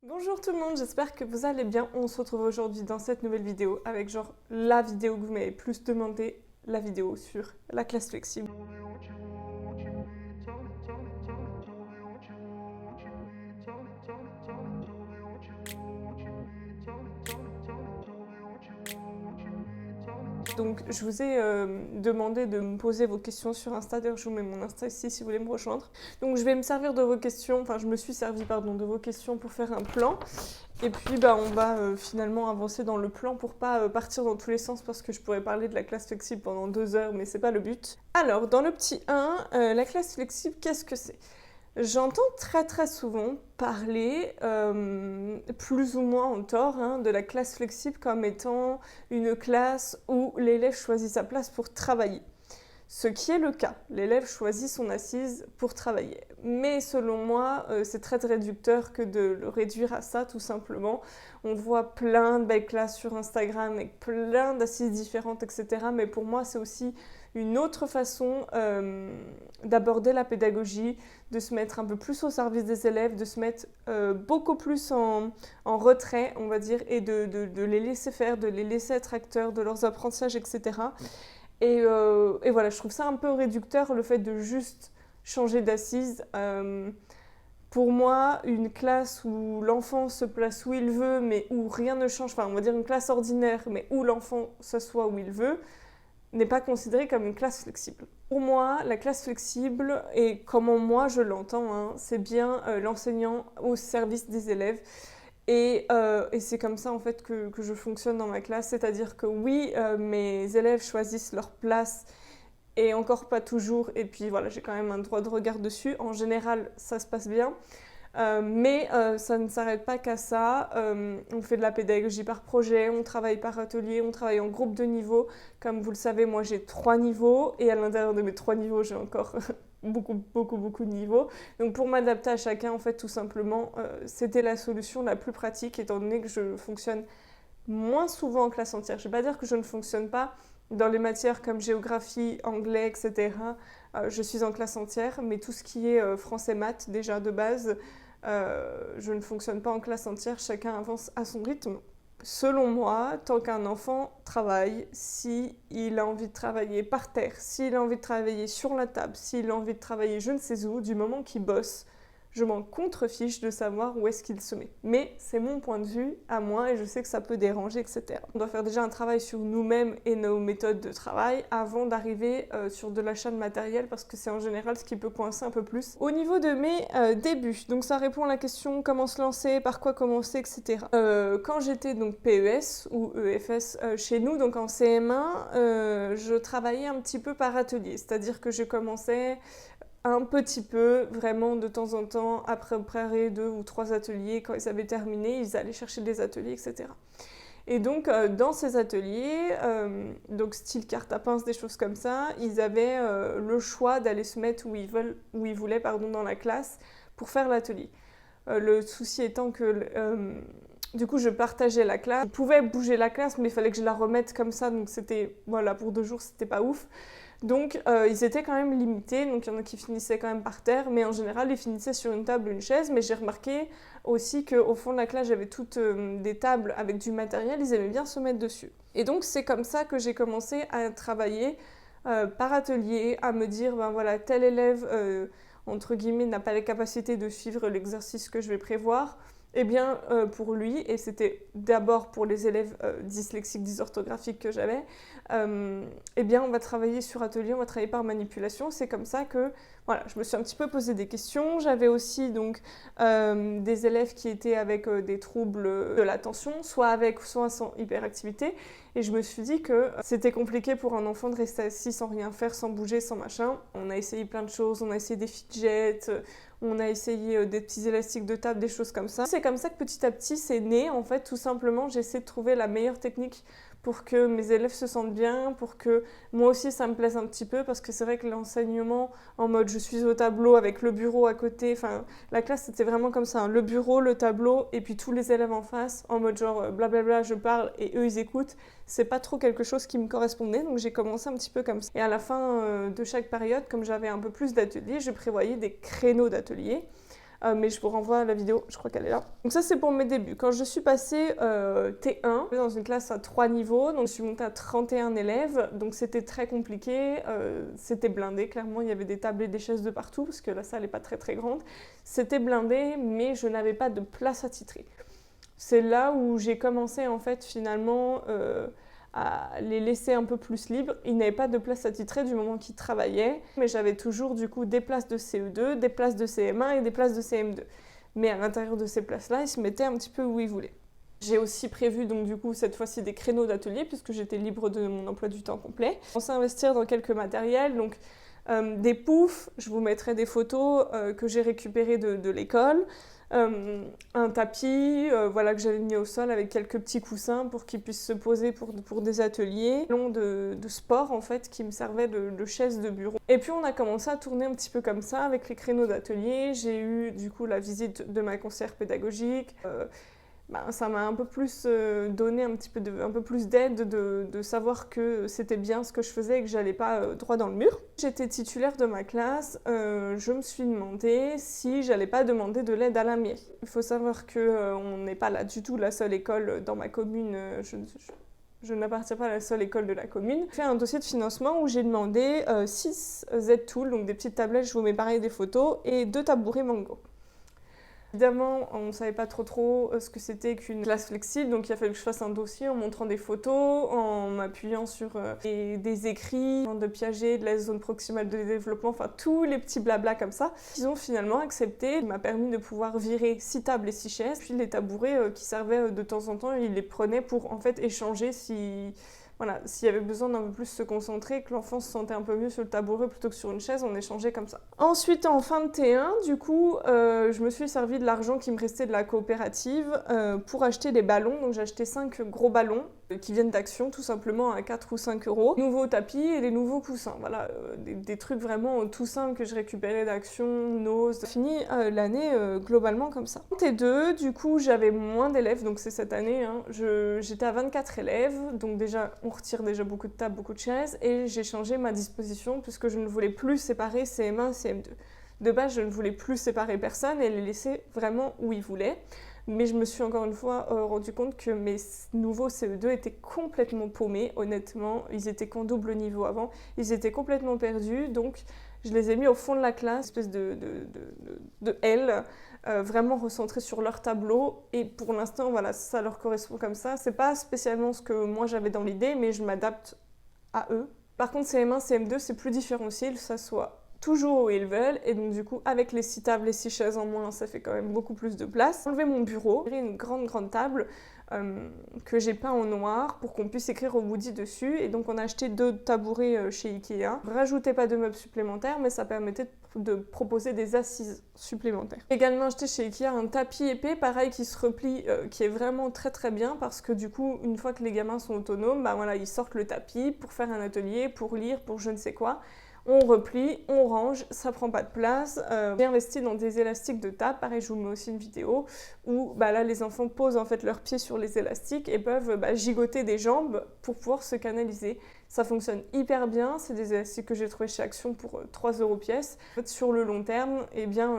Bonjour tout le monde, j'espère que vous allez bien. On se retrouve aujourd'hui dans cette nouvelle vidéo avec la vidéo que vous m'avez plus demandé, la vidéo sur la classe flexible. Donc je vous ai demandé de me poser vos questions sur Insta, d'ailleurs je vous mets mon Insta ici si vous voulez me rejoindre. Donc je vais me servir de vos questions, enfin je me suis servi pardon de vos questions pour faire un plan. Et puis on va finalement avancer dans le plan pour pas partir dans tous les sens parce que je pourrais parler de la classe flexible pendant 2 heures mais c'est pas le but. Alors dans le petit 1, la classe flexible qu'est-ce que c'est ? J'entends très souvent parler, plus ou moins en tort, de la classe flexible comme étant une classe où l'élève choisit sa place pour travailler. Ce qui est le cas, l'élève choisit son assise pour travailler. Mais selon moi, c'est très réducteur que de le réduire à ça, tout simplement. On voit plein de belles classes sur Instagram avec plein d'assises différentes, etc. Mais pour moi, c'est aussi une autre façon d'aborder la pédagogie, de se mettre un peu plus au service des élèves, de se mettre beaucoup plus en retrait, on va dire, et de les laisser faire, de les laisser être acteurs de leurs apprentissages, etc. Et voilà, je trouve ça un peu réducteur, le fait de juste changer d'assise. Pour moi, une classe où l'enfant se place où il veut, mais où rien ne change, enfin on va dire une classe ordinaire, mais où l'enfant s'assoit où il veut, n'est pas considérée comme une classe flexible. Pour moi, la classe flexible, et comment moi je l'entends, c'est bien l'enseignant au service des élèves. Et c'est comme ça en fait que je fonctionne dans ma classe, c'est-à-dire que oui, mes élèves choisissent leur place et encore pas toujours, et puis voilà, j'ai quand même un droit de regard dessus. En général, ça se passe bien. Mais ça ne s'arrête pas qu'à ça. On fait de la pédagogie par projet, on travaille par atelier, on travaille en groupe de niveaux. Comme vous le savez, moi j'ai 3 niveaux et à l'intérieur de mes 3 niveaux, j'ai encore beaucoup de niveaux. Donc pour m'adapter à chacun, en fait, tout simplement, c'était la solution la plus pratique étant donné que je fonctionne moins souvent en classe entière. Je ne vais pas dire que je ne fonctionne pas dans les matières comme géographie, anglais, etc. Je suis en classe entière, mais tout ce qui est français maths, déjà de base, je ne fonctionne pas en classe entière, chacun avance à son rythme. Selon moi, tant qu'un enfant travaille, s'il a envie de travailler par terre, s'il a envie de travailler sur la table, s'il a envie de travailler je ne sais où, du moment qu'il bosse, je m'en contrefiche de savoir où est-ce qu'il se met. Mais c'est mon point de vue à moi et je sais que ça peut déranger, etc. On doit faire déjà un travail sur nous-mêmes et nos méthodes de travail avant d'arriver sur de l'achat de matériel parce que c'est en général ce qui peut coincer un peu plus. Au niveau de mes débuts, donc ça répond à la question comment se lancer, par quoi commencer, etc. Quand j'étais donc PES ou EFS chez nous, donc en CM1, je travaillais un petit peu par atelier, c'est-à-dire que je commençais un petit peu, vraiment de temps en temps, après préparer 2 ou 3 ateliers, quand ils avaient terminé, ils allaient chercher des ateliers, etc. Et donc, dans ces ateliers, donc style carte à pince, des choses comme ça, ils avaient le choix d'aller se mettre où ils voulaient dans la classe pour faire l'atelier. Le souci étant que du coup, je partageais la classe. Je pouvais bouger la classe, mais il fallait que je la remette comme ça, donc c'était, voilà, pour 2 jours, c'était pas ouf. Donc, ils étaient quand même limités, donc il y en a qui finissaient quand même par terre, mais en général, ils finissaient sur une table ou une chaise. Mais j'ai remarqué aussi qu'au fond de la classe, j'avais toutes des tables avec du matériel, ils aimaient bien se mettre dessus. Et donc, c'est comme ça que j'ai commencé à travailler par atelier, à me dire, ben voilà, tel élève, entre guillemets, n'a pas la capacité de suivre l'exercice que je vais prévoir. Eh bien, pour lui, et c'était d'abord pour les élèves dyslexiques, dysorthographiques que j'avais, eh bien, on va travailler sur atelier, on va travailler par manipulation. C'est comme ça que, voilà, je me suis un petit peu posé des questions. J'avais aussi donc des élèves qui étaient avec des troubles de l'attention, soit avec, soit sans hyperactivité. Et je me suis dit que c'était compliqué pour un enfant de rester assis sans rien faire, sans bouger, sans machin. On a essayé plein de choses, on a essayé des fidgets, on a essayé des petits élastiques de table, des choses comme ça. C'est comme ça que petit à petit c'est né, en fait, tout simplement. J'essaie de trouver la meilleure technique pour que mes élèves se sentent bien, pour que moi aussi ça me plaise un petit peu, parce que c'est vrai que l'enseignement en mode je suis au tableau avec le bureau à côté, enfin la classe c'était vraiment comme ça, le bureau, le tableau et puis tous les élèves en face en mode genre blablabla je parle et eux ils écoutent, c'est pas trop quelque chose qui me correspondait, donc j'ai commencé un petit peu comme ça. Et à la fin de chaque période, comme j'avais un peu plus d'ateliers, je prévoyais des créneaux d'ateliers. mais je vous renvoie à la vidéo, je crois qu'elle est là. Donc ça c'est pour mes débuts. Quand je suis passée T1, dans une classe à 3 niveaux, donc je suis montée à 31 élèves, donc c'était très compliqué, c'était blindé, clairement il y avait des tables et des chaises de partout, parce que la salle n'est pas très très grande. C'était blindé, mais je n'avais pas de place attitrée. C'est là où j'ai commencé en fait finalement à les laisser un peu plus libres. Ils n'avaient pas de place attitrée du moment qu'ils travaillaient, mais j'avais toujours du coup des places de CE2, des places de CM1 et des places de CM2. Mais à l'intérieur de ces places-là, ils se mettaient un petit peu où ils voulaient. J'ai aussi prévu donc du coup cette fois-ci des créneaux d'atelier puisque j'étais libre de mon emploi du temps complet. On s'est investir dans quelques matériels, donc des poufs, je vous mettrai des photos que j'ai récupérées de l'école. Un tapis voilà, que j'avais mis au sol avec quelques petits coussins pour qu'ils puissent se poser pour des ateliers. Long de sport en fait qui me servait de chaise de bureau. Et puis on a commencé à tourner un petit peu comme ça avec les créneaux d'atelier. J'ai eu du coup la visite de ma conseillère pédagogique. Ça m'a un peu plus donné un peu plus d'aide de savoir que c'était bien ce que je faisais et que j'allais pas droit dans le mur. J'étais titulaire de ma classe, je me suis demandé si j'allais pas demander de l'aide à la mairie. Il faut savoir qu'on n'est pas là du tout la seule école dans ma commune, je n'appartiens pas à la seule école de la commune. J'ai fait un dossier de financement où j'ai demandé 6 Z-Tools, donc des petites tablettes, je vous mets pareil des photos, et 2 tabourets Mango. Évidemment, on ne savait pas trop ce que c'était qu'une classe flexible, donc il a fallu que je fasse un dossier en montrant des photos, en m'appuyant sur des écrits de Piaget, de la zone proximale de développement, enfin tous les petits blabla comme ça. Ils ont finalement accepté, ça m'a permis de pouvoir virer 6 tables et 6 chaises, puis les tabourets qui servaient de temps en temps, ils les prenaient pour en fait échanger s'il y avait besoin d'un peu plus se concentrer, que l'enfant se sentait un peu mieux sur le tabouret plutôt que sur une chaise, on échangeait comme ça. Ensuite, en fin de T1, du coup, je me suis servi de l'argent qui me restait de la coopérative pour acheter des ballons. Donc j'ai acheté 5 gros ballons qui viennent d'Action, tout simplement à 4 ou 5 euros. Nouveaux tapis et les nouveaux coussins. Voilà, des trucs vraiment tout simples que je récupérais d'Action, Nose. J'ai fini l'année globalement comme ça. En T2, du coup, j'avais moins d'élèves, donc c'est cette année. J'étais à 24 élèves, donc déjà, on retire déjà beaucoup de tables, beaucoup de chaises, et j'ai changé ma disposition puisque je ne voulais plus séparer CM1 et CM2. De base, je ne voulais plus séparer personne et les laisser vraiment où ils voulaient. Mais je me suis encore une fois rendu compte que mes nouveaux CE2 étaient complètement paumés, honnêtement. Ils étaient qu'en double niveau avant. Ils étaient complètement perdus, donc je les ai mis au fond de la classe, espèce de L, vraiment recentrés sur leur tableau. Et pour l'instant, voilà, ça leur correspond comme ça. C'est pas spécialement ce que moi j'avais dans l'idée, mais je m'adapte à eux. Par contre, CM1, CM2, c'est plus différentiel, ça soit toujours où ils veulent, et donc du coup avec les 6 tables et 6 chaises en moins, ça fait quand même beaucoup plus de place. J'ai enlevé mon bureau, j'ai une grande table que j'ai peint en noir pour qu'on puisse écrire au Woody dessus, et donc on a acheté 2 tabourets chez Ikea. Rajoutez pas de meubles supplémentaires, mais ça permettait de proposer des assises supplémentaires. J'ai également acheté chez Ikea un tapis épais, pareil, qui se replie, qui est vraiment très bien, parce que du coup, une fois que les gamins sont autonomes, voilà, ils sortent le tapis pour faire un atelier, pour lire, pour je ne sais quoi. On replie, on range, ça prend pas de place. J'ai investi dans des élastiques de table, pareil, je vous mets aussi une vidéo où là les enfants posent en fait leurs pieds sur les élastiques et peuvent gigoter des jambes pour pouvoir se canaliser. Ça fonctionne hyper bien, c'est des élastiques que j'ai trouvé chez Action pour 3 € pièce. En fait, sur le long terme,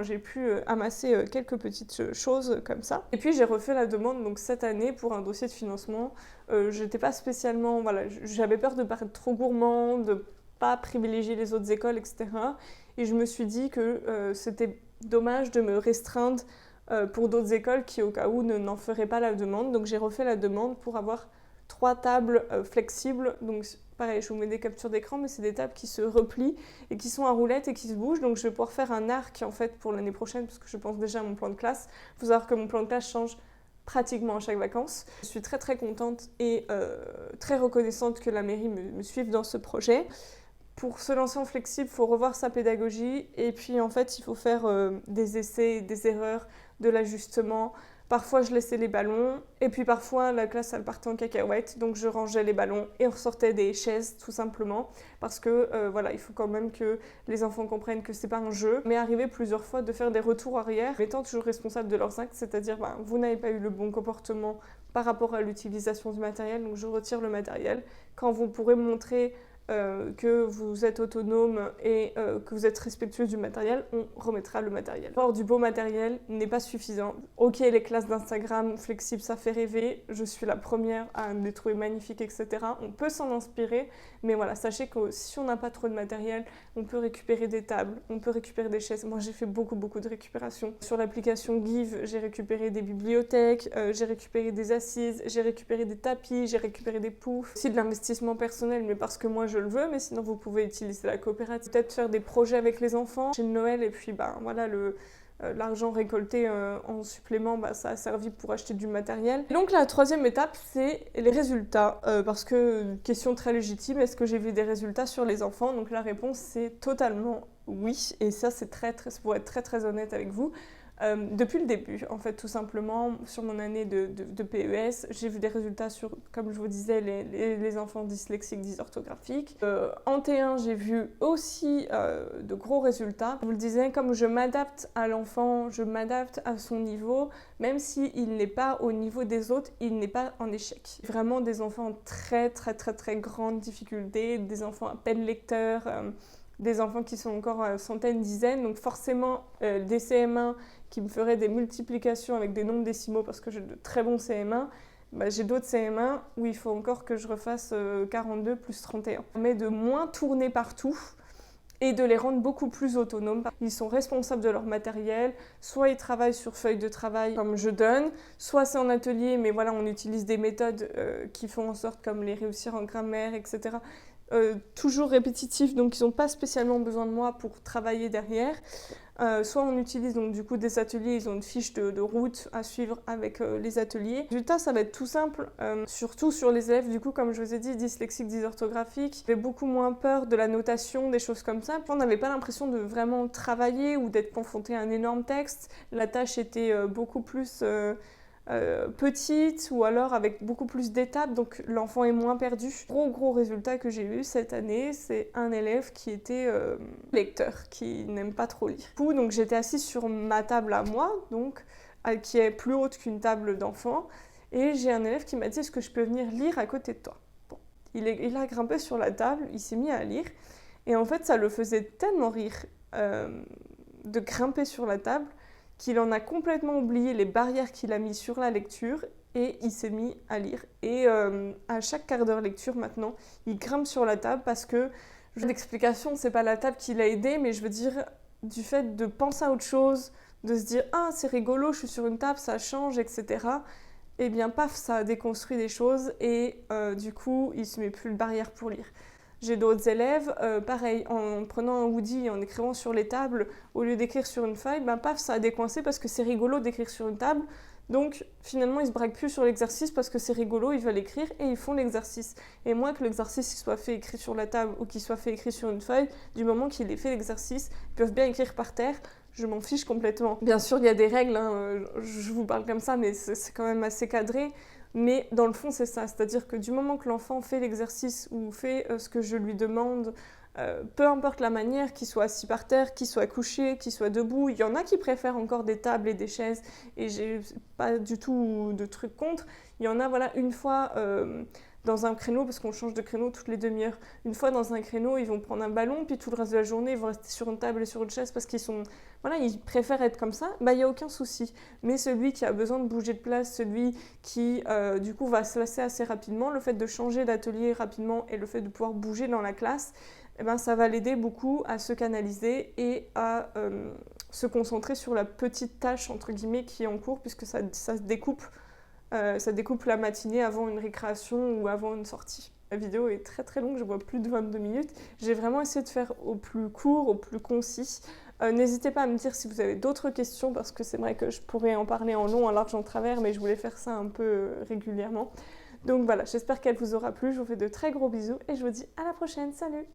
j'ai pu amasser quelques petites choses comme ça. Et puis j'ai refait la demande donc cette année pour un dossier de financement. J'étais pas spécialement, j'avais peur de paraître trop gourmande, de pas privilégier les autres écoles, etc. Et je me suis dit que c'était dommage de me restreindre pour d'autres écoles qui, au cas où, n'en feraient pas la demande. Donc j'ai refait la demande pour avoir 3 tables flexibles. Donc pareil, je vous mets des captures d'écran, mais c'est des tables qui se replient et qui sont à roulettes et qui se bougent. Donc je vais pouvoir faire un arc en fait pour l'année prochaine, parce que je pense déjà à mon plan de classe. Il faut savoir que mon plan de classe change pratiquement à chaque vacances. Je suis très contente et très reconnaissante que la mairie me suive dans ce projet. Pour se lancer en flexible, il faut revoir sa pédagogie et puis en fait, il faut faire des essais, des erreurs, de l'ajustement. Parfois, je laissais les ballons et puis parfois, la classe, elle partait en cacahuète. Donc, je rangeais les ballons et on ressortait des chaises, tout simplement. Parce que, il faut quand même que les enfants comprennent que c'est pas un jeu. Mais arrivé plusieurs fois de faire des retours arrière, étant toujours responsable de leurs actes, c'est-à-dire, vous n'avez pas eu le bon comportement par rapport à l'utilisation du matériel, donc je retire le matériel. Quand vous pourrez montrer que vous êtes autonome et que vous êtes respectueux du matériel, on remettra le matériel. Avoir du beau matériel n'est pas suffisant. Ok, les classes d'Instagram flexibles, ça fait rêver. Je suis la première à les trouver magnifiques, etc. On peut s'en inspirer, mais voilà, sachez que si on n'a pas trop de matériel, on peut récupérer des tables, on peut récupérer des chaises. Moi, j'ai fait beaucoup de récupération. Sur l'application Give, j'ai récupéré des bibliothèques, j'ai récupéré des assises, j'ai récupéré des tapis, j'ai récupéré des poufs. Aussi de l'investissement personnel, mais parce que moi, je le veux, mais sinon vous pouvez utiliser la coopérative, peut-être faire des projets avec les enfants chez Noël et puis voilà l'argent récolté en supplément, ça a servi pour acheter du matériel. Et donc la troisième étape, c'est les résultats, parce que question très légitime, est-ce que j'ai vu des résultats sur les enfants? Donc la réponse c'est totalement oui, et ça c'est pour être très honnête avec vous. Depuis le début, en fait, tout simplement, sur mon année de PES, j'ai vu des résultats sur, comme je vous disais, les enfants dyslexiques, dysorthographiques. En T1, j'ai vu aussi de gros résultats. Je vous le disais, comme je m'adapte à l'enfant, je m'adapte à son niveau, même s'il n'est pas au niveau des autres, il n'est pas en échec. Vraiment des enfants en très grande difficulté, des enfants à peine lecteurs, des enfants qui sont encore centaines, dizaines, donc forcément des CM1 qui me feraient des multiplications avec des nombres décimaux parce que j'ai de très bons CM1, j'ai d'autres CM1 où il faut encore que je refasse 42 plus 31. Mais de moins tourner partout et de les rendre beaucoup plus autonomes. Ils sont responsables de leur matériel, soit ils travaillent sur feuille de travail comme je donne, soit c'est en atelier, mais voilà, on utilise des méthodes qui font en sorte comme les réussir en grammaire, etc. Toujours répétitifs, donc ils n'ont pas spécialement besoin de moi pour travailler derrière. Soit on utilise donc du coup des ateliers, ils ont une fiche de route à suivre avec les ateliers. Le résultat, ça va être tout simple, surtout sur les élèves, du coup, comme je vous ai dit, dyslexiques, dysorthographiques. J'avais beaucoup moins peur de la notation, des choses comme ça. On n'avait pas l'impression de vraiment travailler ou d'être confronté à un énorme texte. La tâche était beaucoup plus petite ou alors avec beaucoup plus d'étapes, donc l'enfant est moins perdu. Gros résultat que j'ai eu cette année, c'est un élève qui était lecteur, qui n'aime pas trop lire. Donc j'étais assise sur ma table à moi, donc qui est plus haute qu'une table d'enfant, et j'ai un élève qui m'a dit est-ce que je peux venir lire à côté de toi? Bon, il a grimpé sur la table, il s'est mis à lire, et en fait ça le faisait tellement rire de grimper sur la table qu'il en a complètement oublié les barrières qu'il a mis sur la lecture et il s'est mis à lire. Et à chaque quart d'heure lecture maintenant, il grimpe sur la table parce que, l'explication, c'est pas la table qui l'a aidé, mais je veux dire, du fait de penser à autre chose, de se dire « Ah, c'est rigolo, je suis sur une table, ça change, etc. » Et bien, paf, ça a déconstruit des choses et du coup, il se met plus de barrière pour lire. J'ai d'autres élèves, pareil, en prenant un Woody et en écrivant sur les tables, au lieu d'écrire sur une feuille, paf, ça a décoincé parce que c'est rigolo d'écrire sur une table. Donc finalement, ils se braquent plus sur l'exercice parce que c'est rigolo, ils veulent écrire et ils font l'exercice. Et moi, que l'exercice soit fait écrit sur la table ou qu'il soit fait écrit sur une feuille, du moment qu'il ait fait l'exercice, ils peuvent bien écrire par terre, je m'en fiche complètement. Bien sûr, il y a des règles, je vous parle comme ça, mais c'est quand même assez cadré. Mais dans le fond, c'est ça, c'est-à-dire que du moment que l'enfant fait l'exercice ou fait ce que je lui demande, peu importe la manière, qu'il soit assis par terre, qu'il soit couché, qu'il soit debout, il y en a qui préfèrent encore des tables et des chaises, et j'ai pas du tout de trucs contre. Il y en a, voilà, une fois dans un créneau, parce qu'on change de créneau toutes les demi-heures, une fois dans un créneau, ils vont prendre un ballon, puis tout le reste de la journée, ils vont rester sur une table et sur une chaise parce qu'ils sont... Voilà, ils préfèrent être comme ça, il n'y a aucun souci. Mais celui qui a besoin de bouger de place, celui qui, du coup, va se lasser assez rapidement, le fait de changer d'atelier rapidement et le fait de pouvoir bouger dans la classe, ça va l'aider beaucoup à se canaliser et à se concentrer sur la petite tâche, entre guillemets, qui est en cours, puisque ça se découpe. Ça découpe la matinée avant une récréation ou avant une sortie. La vidéo est très longue, je vois plus de 22 minutes. J'ai vraiment essayé de faire au plus court, au plus concis. N'hésitez pas à me dire si vous avez d'autres questions, parce que c'est vrai que je pourrais en parler en long, en large, en travers, mais je voulais faire ça un peu régulièrement. Donc voilà, j'espère qu'elle vous aura plu. Je vous fais de très gros bisous et je vous dis à la prochaine. Salut!